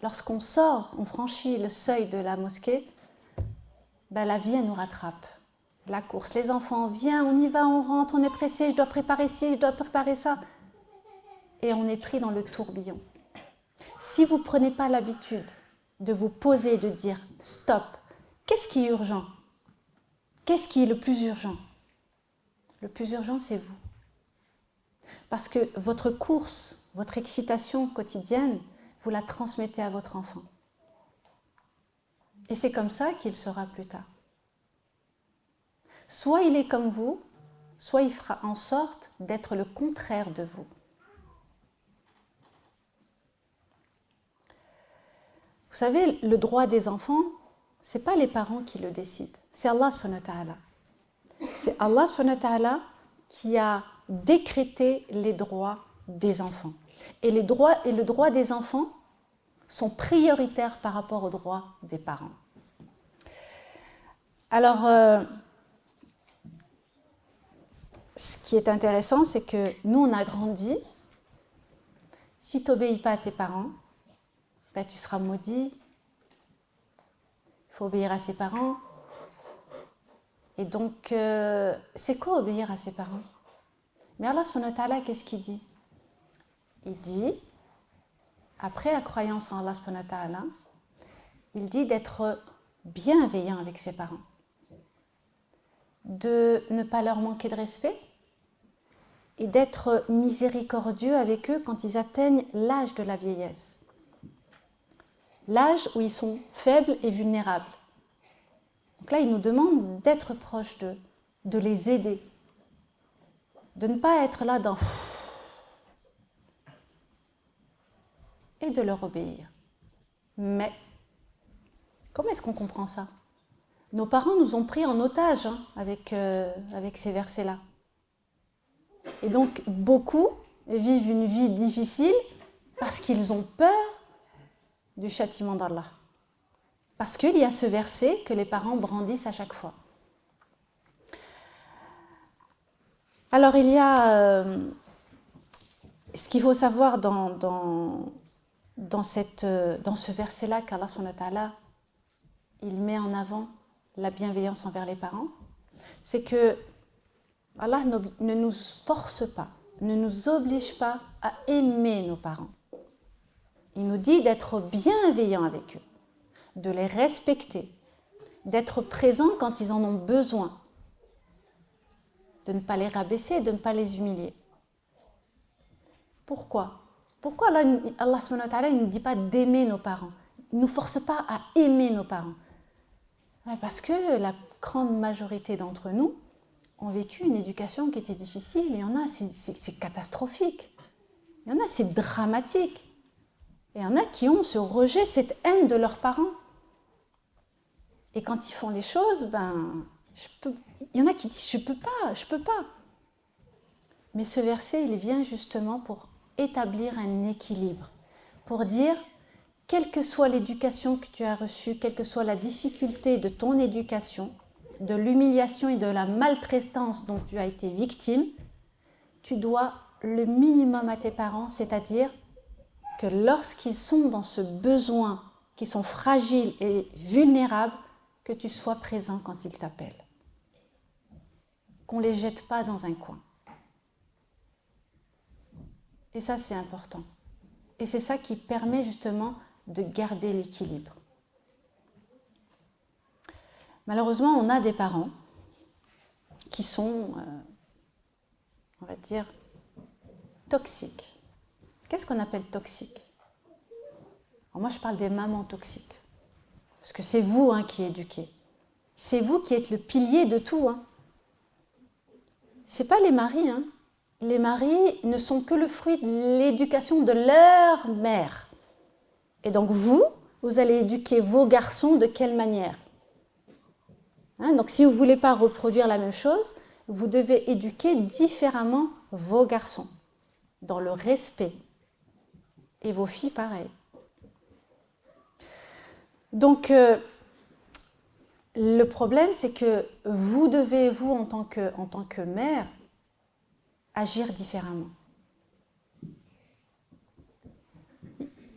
lorsqu'on sort, on franchit le seuil de la mosquée, la vie, elle nous rattrape. La course, les enfants, viens, on y va, on rentre, on est pressé, je dois préparer ci, je dois préparer ça. Et on est pris dans le tourbillon. Si vous ne prenez pas l'habitude de vous poser, de dire stop, qu'est-ce qui est urgent? Qu'est-ce qui est le plus urgent? Le plus urgent, c'est vous. Parce que votre course, votre excitation quotidienne, vous la transmettez à votre enfant. Et c'est comme ça qu'il sera plus tard. Soit il est comme vous, soit il fera en sorte d'être le contraire de vous. Vous savez, le droit des enfants, ce n'est pas les parents qui le décident, c'est Allah subhanahu wa ta'ala. C'est Allah subhanahu wa ta'ala qui a décrété les droits des enfants. Et le droit des enfants sont prioritaires par rapport aux droits des parents. Alors, ce qui est intéressant, c'est que nous, on a grandi. Si tu n'obéis pas à tes parents, tu seras maudit. Il faut obéir à ses parents. Et donc, c'est quoi obéir à ses parents? Mais Allah subhanahu wa ta'ala, qu'est-ce qu'il dit? Il dit, après la croyance en Allah subhanahu wa ta'ala, il dit d'être bienveillant avec ses parents, de ne pas leur manquer de respect et d'être miséricordieux avec eux quand ils atteignent l'âge de la vieillesse. L'âge où ils sont faibles et vulnérables. Donc là, il nous demande d'être proche d'eux, de les aider, de ne pas être là dans... et de leur obéir. Mais, comment est-ce qu'on comprend ça? Nos parents nous ont pris en otage avec ces versets-là. Et donc, beaucoup vivent une vie difficile parce qu'ils ont peur du châtiment d'Allah. Parce qu'il y a ce verset que les parents brandissent à chaque fois. Alors, il y a ce qu'il faut savoir dans ce verset-là qu'Allah subhanahu wa ta'ala, il met en avant la bienveillance envers les parents, c'est que Allah ne nous force pas, ne nous oblige pas à aimer nos parents. Il nous dit d'être bienveillant avec eux, de les respecter, d'être présent quand ils en ont besoin, de ne pas les rabaisser, de ne pas les humilier. Pourquoi Allah subhanahu wa ta'ala ne nous dit pas d'aimer nos parents? Il ne nous force pas à aimer nos parents. Parce que la grande majorité d'entre nous ont vécu une éducation qui était difficile. Il y en a, c'est catastrophique. Il y en a, c'est dramatique. Et il y en a qui ont ce rejet, cette haine de leurs parents. Et quand ils font les choses, il y en a qui disent « je peux pas ». Mais ce verset, il vient justement pour établir un équilibre, pour dire, quelle que soit l'éducation que tu as reçue, quelle que soit la difficulté de ton éducation, de l'humiliation et de la maltraitance dont tu as été victime, tu dois le minimum à tes parents, c'est-à-dire que lorsqu'ils sont dans ce besoin, qu'ils sont fragiles et vulnérables, que tu sois présent quand ils t'appellent. Qu'on ne les jette pas dans un coin. Et ça, c'est important. Et c'est ça qui permet justement de garder l'équilibre. Malheureusement, on a des parents qui sont, on va dire, toxiques. Qu'est-ce qu'on appelle toxique? Alors moi, je parle des mamans toxiques. Parce que c'est vous qui éduquez. C'est vous qui êtes le pilier de tout. Ce n'est pas les maris. Les maris ne sont que le fruit de l'éducation de leur mère. Et donc vous allez éduquer vos garçons de quelle manière? Donc si vous ne voulez pas reproduire la même chose, vous devez éduquer différemment vos garçons, dans le respect. Et vos filles, pareil. Donc, le problème, c'est que vous devez, vous, en tant que mère, agir différemment.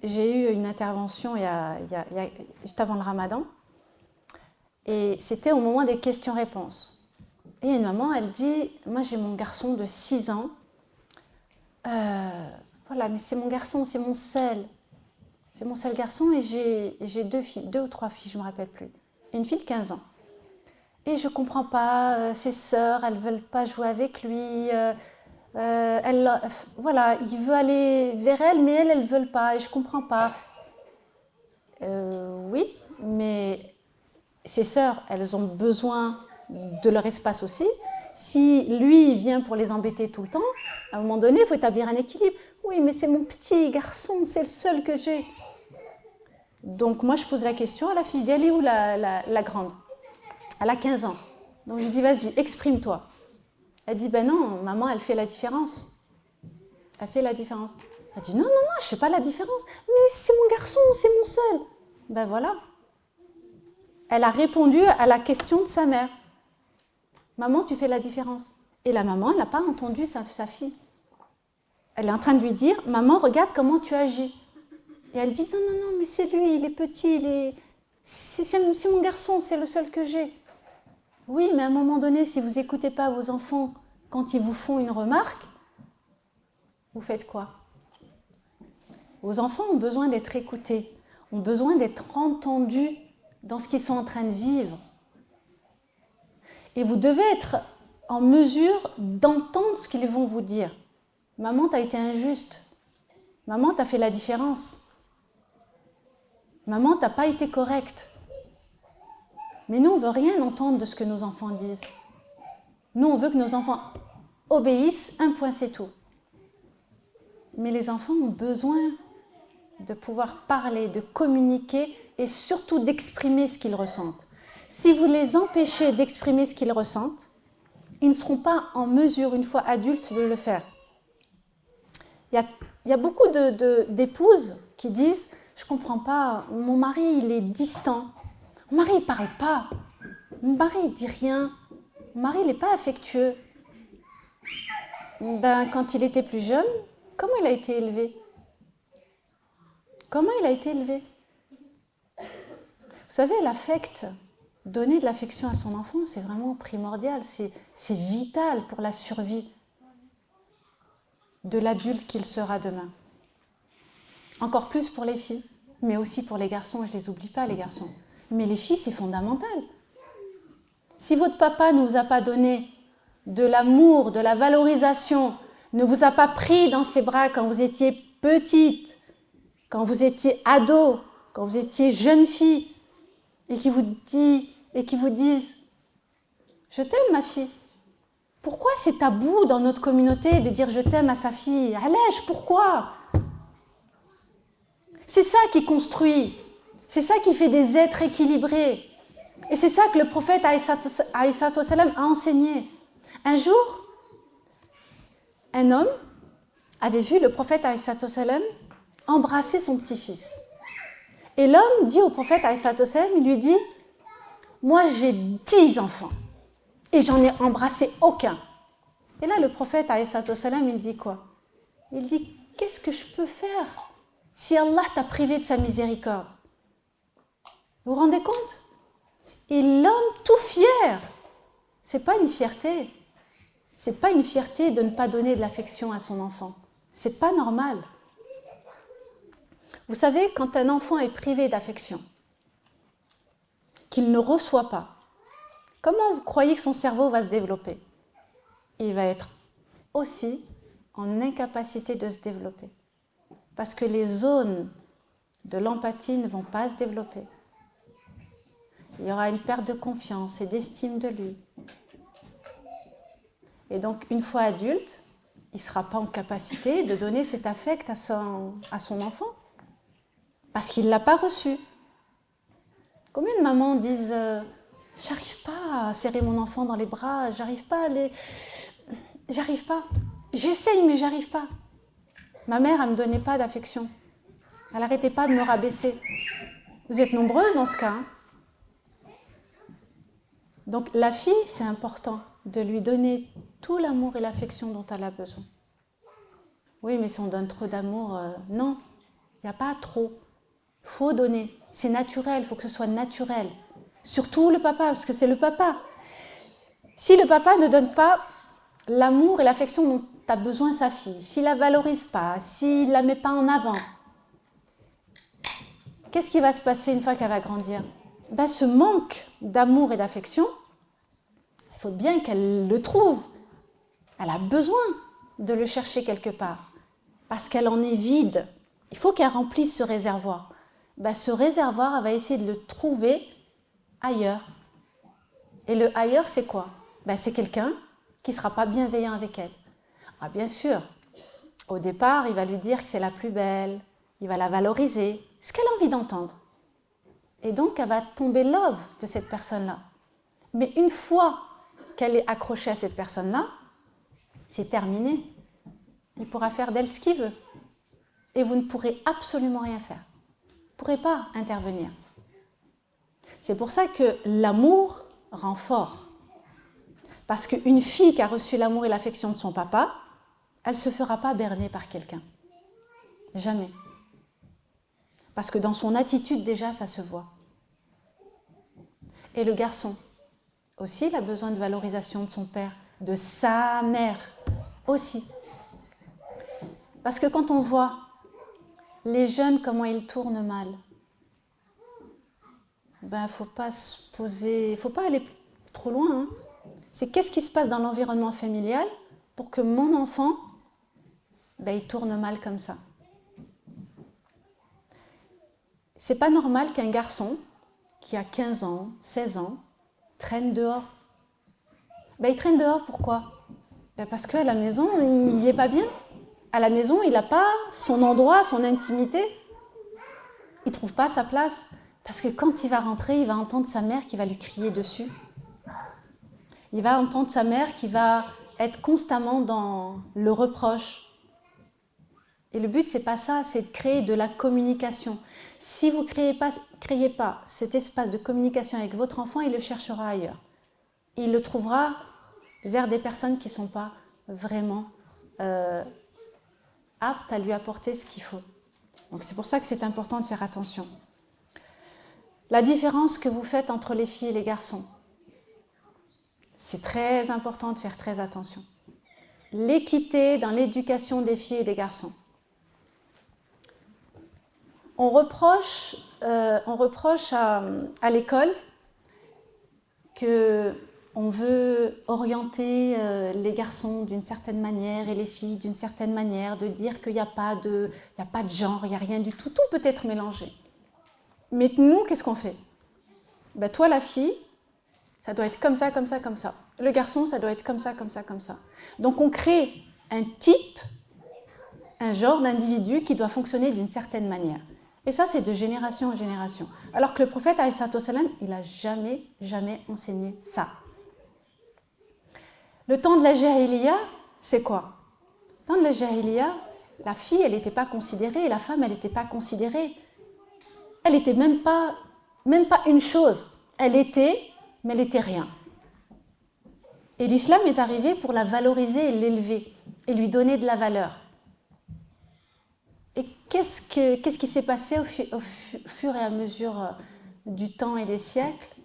J'ai eu une intervention juste avant le Ramadan, et c'était au moment des questions-réponses. Et une maman, elle dit, moi j'ai mon garçon de 6 ans, voilà, mais c'est mon garçon, c'est mon seul garçon, et j'ai 2 filles, 2 ou 3 filles, je ne me rappelle plus. Et une fille de 15 ans. Et je ne comprends pas, ses sœurs, elles ne veulent pas jouer avec lui. Voilà, il veut aller vers elles, mais elles ne veulent pas, et je ne comprends pas. Oui, mais ses sœurs, elles ont besoin de leur espace aussi. Si lui vient pour les embêter tout le temps, à un moment donné, il faut établir un équilibre. Oui, mais c'est mon petit garçon, c'est le seul que j'ai. Donc moi, je pose la question à la fille, elle est où la grande? Elle a 15 ans. Donc je dis, vas-y, exprime-toi. Elle dit, ben non, maman, elle fait la différence. Elle fait la différence. Elle dit, non, je ne fais pas la différence. Mais c'est mon garçon, c'est mon seul. Ben voilà. Elle a répondu à la question de sa mère. Maman, tu fais la différence. Et la maman, elle n'a pas entendu sa fille. Elle est en train de lui dire, maman, regarde comment tu agis. Et elle dit, non, mais c'est lui, il est petit, c'est mon garçon, c'est le seul que j'ai. Oui, mais à un moment donné, si vous n'écoutez pas vos enfants quand ils vous font une remarque, vous faites quoi? Vos enfants ont besoin d'être écoutés, ont besoin d'être entendus dans ce qu'ils sont en train de vivre. Et vous devez être en mesure d'entendre ce qu'ils vont vous dire. Maman, t'as été injuste. Maman, t'as fait la différence. Maman, t'as pas été correcte. Mais nous, on ne veut rien entendre de ce que nos enfants disent. Nous, on veut que nos enfants obéissent, un point, c'est tout. Mais les enfants ont besoin de pouvoir parler, de communiquer et surtout d'exprimer ce qu'ils ressentent. Si vous les empêchez d'exprimer ce qu'ils ressentent, ils ne seront pas en mesure, une fois adultes, de le faire. Il y a beaucoup d'épouses qui disent « Je ne comprends pas, mon mari, il est distant. Mon mari, il ne parle pas. Mon mari, il ne dit rien. Mon mari, il n'est pas affectueux. » Quand il était plus jeune, comment il a été élevé? Comment il a été élevé? Vous savez, l'affect, donner de l'affection à son enfant, c'est vraiment primordial, c'est vital pour la survie de l'adulte qu'il sera demain. Encore plus pour les filles, mais aussi pour les garçons, je ne les oublie pas les garçons. Mais les filles, c'est fondamental. Si votre papa ne vous a pas donné de l'amour, de la valorisation, ne vous a pas pris dans ses bras quand vous étiez petite, quand vous étiez ado, quand vous étiez jeune fille, et qui vous disent « Je t'aime, ma fille ». Pourquoi c'est tabou dans notre communauté de dire « je t'aime » à sa fille? Allège, pourquoi? C'est ça qui construit, c'est ça qui fait des êtres équilibrés. Et c'est ça que le prophète a enseigné. Un jour, un homme avait vu le prophète alayhi salam embrasser son petit-fils. Et l'homme dit au prophète alayhi salam, il lui dit « Moi j'ai 10 enfants et j'en ai embrassé aucun. » Et là le prophète alayhi salam, il dit quoi? Il dit « Qu'est-ce que je peux faire si Allah t'a privé de sa miséricorde ?» Vous vous rendez compte? Et l'homme tout fier, c'est pas une fierté. C'est pas une fierté de ne pas donner de l'affection à son enfant. C'est pas normal. Vous savez, quand un enfant est privé d'affection, qu'il ne reçoit pas, comment vous croyez que son cerveau va se développer? Il va être aussi en incapacité de se développer. Parce que les zones de l'empathie ne vont pas se développer. Il y aura une perte de confiance et d'estime de lui. Et donc, une fois adulte, il ne sera pas en capacité de donner cet affect à son enfant. Parce qu'il ne l'a pas reçu. Combien de mamans disent « J'arrive pas à serrer mon enfant dans les bras, j'arrive pas. J'essaye, mais j'arrive pas. Ma mère, elle ne me donnait pas d'affection. Elle n'arrêtait pas de me rabaisser. » Vous êtes nombreuses dans ce cas. Hein? Donc la fille, c'est important de lui donner tout l'amour et l'affection dont elle a besoin. Oui, mais si on donne trop d'amour, non, il n'y a pas trop. Il faut donner, c'est naturel, il faut que ce soit naturel. Surtout le papa, parce que c'est le papa. Si le papa ne donne pas l'amour et l'affection dont a besoin sa fille, s'il ne la valorise pas, s'il ne la met pas en avant, qu'est-ce qui va se passer une fois qu'elle va grandir? Ben, ce manque d'amour et d'affection, il faut bien qu'elle le trouve. Elle a besoin de le chercher quelque part, parce qu'elle en est vide. Il faut qu'elle remplisse ce réservoir. Ben, ce réservoir, elle va essayer de le trouver ailleurs. Et le ailleurs, c'est quoi? Ben, c'est quelqu'un qui ne sera pas bienveillant avec elle. Ah, bien sûr, au départ, il va lui dire que c'est la plus belle, il va la valoriser, ce qu'elle a envie d'entendre. Et donc, elle va tomber love de cette personne-là. Mais une fois qu'elle est accrochée à cette personne-là, c'est terminé. Il pourra faire d'elle ce qu'il veut. Et vous ne pourrez absolument rien faire. Vous ne pourrez pas intervenir. C'est pour ça que l'amour rend fort. Parce qu'une fille qui a reçu l'amour et l'affection de son papa, elle ne se fera pas berner par quelqu'un. Jamais. Parce que dans son attitude, déjà, ça se voit. Et le garçon, aussi, il a besoin de valorisation de son père, de sa mère, aussi. Parce que quand on voit les jeunes, comment ils tournent mal, ben, faut pas se poser, faut pas aller trop loin. Hein. C'est qu'est-ce qui se passe dans l'environnement familial pour que mon enfant, ben, il tourne mal comme ça. C'est pas normal qu'un garçon qui a 15 ans, 16 ans, traîne dehors. Ben, il traîne dehors, pourquoi? Ben, parce qu'à la maison, il n'est pas bien. À la maison, il n'a pas son endroit, son intimité. Il ne trouve pas sa place. Parce que quand il va rentrer, il va entendre sa mère qui va lui crier dessus. Il va entendre sa mère qui va être constamment dans le reproche. Et le but, ce n'est pas ça, c'est de créer de la communication. Si vous ne créez pas cet espace de communication avec votre enfant, il le cherchera ailleurs. Il le trouvera vers des personnes qui ne sont pas vraiment aptes à lui apporter ce qu'il faut. Donc c'est pour ça que c'est important de faire attention. La différence que vous faites entre les filles et les garçons, c'est très important de faire très attention. L'équité dans l'éducation des filles et des garçons. On reproche à l'école qu'on veut orienter les garçons d'une certaine manière et les filles d'une certaine manière, de dire qu'il n'y a pas de genre, il n'y a rien du tout, tout peut être mélangé. Mais nous, qu'est-ce qu'on fait? Ben, toi, la fille, ça doit être comme ça, comme ça, comme ça. Le garçon, ça doit être comme ça, comme ça, comme ça. Donc on crée un type, un genre d'individu qui doit fonctionner d'une certaine manière. Et ça, c'est de génération en génération. Alors que le prophète, alayhi salam, il n'a jamais enseigné ça. Le temps de la jahiliya, c'est quoi? Le temps de la jahiliya, la fille, elle n'était pas considérée, la femme, elle n'était pas considérée. Elle n'était même pas une chose. Elle était, mais elle n'était rien. Et l'islam est arrivé pour la valoriser et l'élever, et lui donner de la valeur. Et qu'est-ce qui s'est passé au fur et à mesure du temps et des siècles?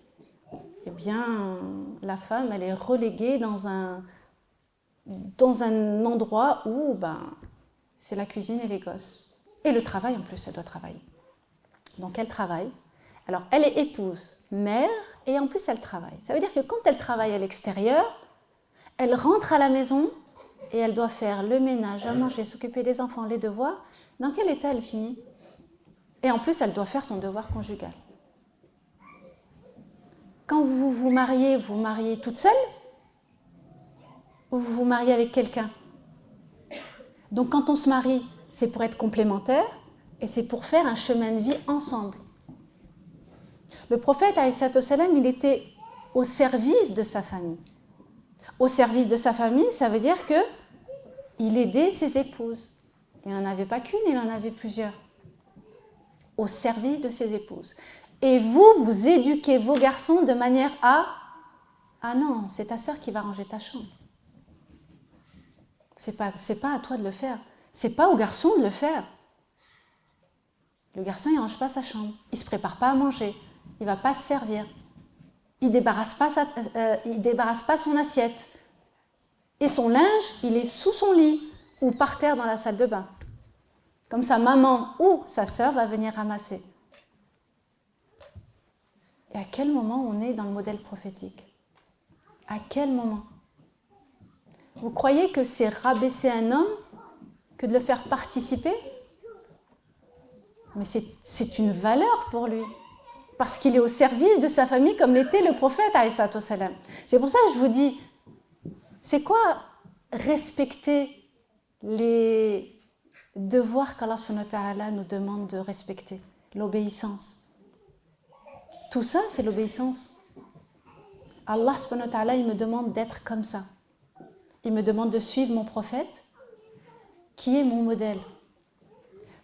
Eh bien, la femme, elle est reléguée dans un endroit où c'est la cuisine et les gosses. Et le travail, en plus, elle doit travailler. Donc, elle travaille. Alors, elle est épouse, mère, et en plus, elle travaille. Ça veut dire que quand elle travaille à l'extérieur, elle rentre à la maison et elle doit faire le ménage, à manger, s'occuper des enfants, les devoirs. Dans quel état elle finit? Et en plus, elle doit faire son devoir conjugal. Quand vous vous mariez toute seule ou vous vous mariez avec quelqu'un? Donc quand on se marie, c'est pour être complémentaire et c'est pour faire un chemin de vie ensemble. Le prophète, alayhi salam, il était au service de sa famille. Au service de sa famille, ça veut dire qu'il aidait ses épouses. Il n'en avait pas qu'une, il en avait plusieurs. Au service de ses épouses. Et vous éduquez vos garçons de manière à... Ah non, c'est ta sœur qui va ranger ta chambre. C'est pas à toi de le faire. C'est pas au garçon de le faire. Le garçon, il ne range pas sa chambre. Il ne se prépare pas à manger. Il ne va pas se servir. Il ne débarrasse pas son assiette. Et son linge, il est sous son lit ou par terre dans la salle de bain. Comme ça, maman ou sa sœur va venir ramasser. Et à quel moment on est dans le modèle prophétique? À quel moment? Vous croyez que c'est rabaisser un homme que de le faire participer? Mais c'est une valeur pour lui. Parce qu'il est au service de sa famille comme l'était le prophète, alayhi salam. C'est pour ça que je vous dis, c'est quoi respecter les devoirs qu'Allah subhanahu wa ta'ala nous demande de respecter? L'obéissance. Tout ça, c'est l'obéissance. Allah subhanahu wa ta'ala, il me demande d'être comme ça. Il me demande de suivre mon prophète, qui est mon modèle.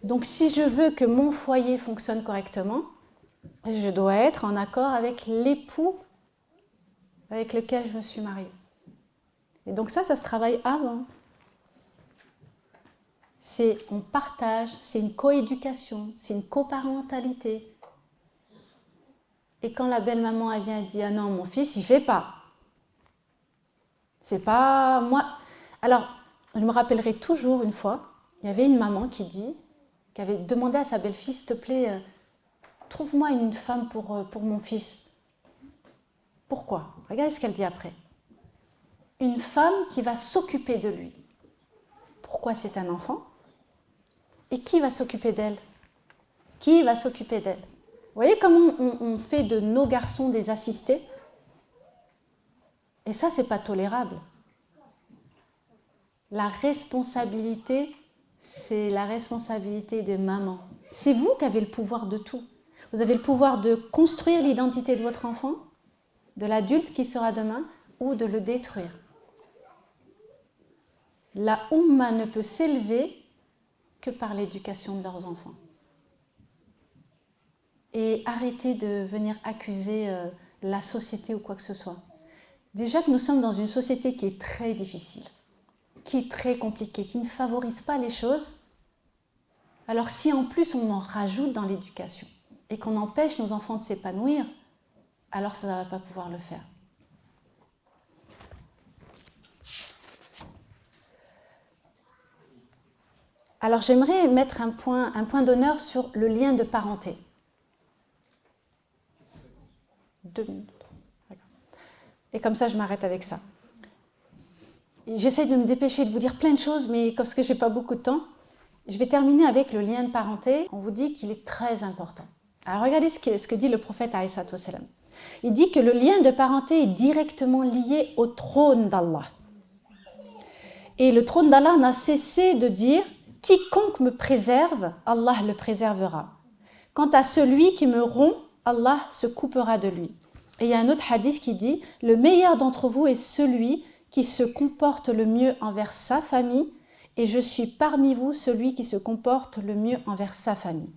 Donc, si je veux que mon foyer fonctionne correctement, je dois être en accord avec l'époux avec lequel je me suis mariée. Et donc ça se travaille avant. On partage, c'est une coéducation, c'est une coparentalité. Et quand la belle-maman elle vient et dit « Ah non, mon fils, il ne fait pas. C'est pas moi. » Alors, je me rappellerai toujours une fois, il y avait une maman qui avait demandé à sa belle-fille « S'il te plaît, trouve-moi une femme pour mon fils. » Pourquoi? Regardez ce qu'elle dit après. Une femme qui va s'occuper de lui. Pourquoi? C'est un enfant. Et qui va s'occuper d'elle? Qui va s'occuper d'elle? Vous voyez comment on fait de nos garçons des assistés? Et ça, c'est pas tolérable. La responsabilité, c'est la responsabilité des mamans. C'est vous qui avez le pouvoir de tout. Vous avez le pouvoir de construire l'identité de votre enfant, de l'adulte qui sera demain, ou de le détruire. La Oumma ne peut s'élever que par l'éducation de leurs enfants. Et arrêtez de venir accuser la société ou quoi que ce soit. Déjà que nous sommes dans une société qui est très difficile, qui est très compliquée, qui ne favorise pas les choses, alors si en plus on en rajoute dans l'éducation et qu'on empêche nos enfants de s'épanouir, alors ça ne va pas pouvoir le faire. Alors j'aimerais mettre un point d'honneur sur le lien de parenté. 2 minutes. Et comme ça, je m'arrête avec ça. J'essaie de me dépêcher de vous dire plein de choses, mais parce que je n'ai pas beaucoup de temps, je vais terminer avec le lien de parenté. On vous dit qu'il est très important. Alors regardez ce que dit le prophète alayhi salam. Il dit que le lien de parenté est directement lié au trône d'Allah. Et le trône d'Allah n'a cessé de dire « Quiconque me préserve, Allah le préservera. Quant à celui qui me rompt, Allah se coupera de lui. » Et il y a un autre hadith qui dit « Le meilleur d'entre vous est celui qui se comporte le mieux envers sa famille et je suis parmi vous celui qui se comporte le mieux envers sa famille.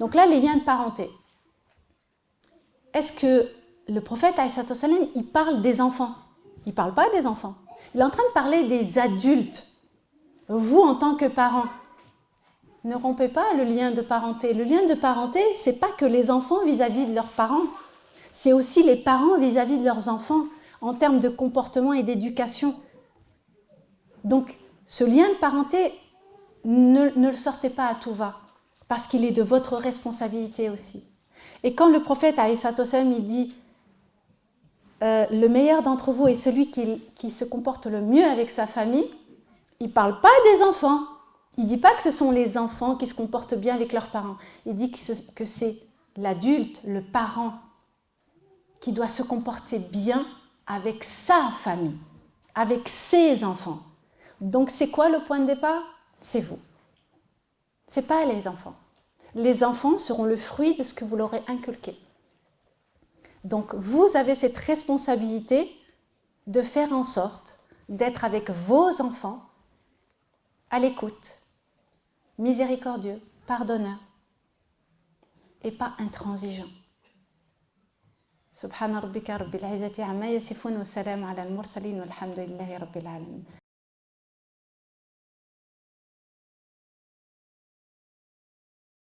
Donc là, les liens de parenté. Est-ce que le prophète, il parle des enfants? Il ne parle pas des enfants. Il est en train de parler des adultes. Vous, en tant que parents, ne rompez pas le lien de parenté. Le lien de parenté, ce n'est pas que les enfants vis-à-vis de leurs parents. C'est aussi les parents vis-à-vis de leurs enfants en termes de comportement et d'éducation. Donc, ce lien de parenté, ne le sortez pas à tout va, parce qu'il est de votre responsabilité aussi. Et quand le prophète, il dit le meilleur d'entre vous est celui qui se comporte le mieux avec sa famille, il ne parle pas des enfants. Il ne dit pas que ce sont les enfants qui se comportent bien avec leurs parents. Il dit que c'est l'adulte, le parent, qui doit se comporter bien avec sa famille, avec ses enfants. Donc c'est quoi le point de départ? C'est vous. Ce n'est pas les enfants. Les enfants seront le fruit de ce que vous leur avez inculqué. Donc vous avez cette responsabilité de faire en sorte d'être avec vos enfants à l'écoute, miséricordieux, pardonneur et pas intransigeant. Subhana rabbika rabbil izzati amma yasifun wa salamun ala al mursalin walhamdulillahi rabbil alamin.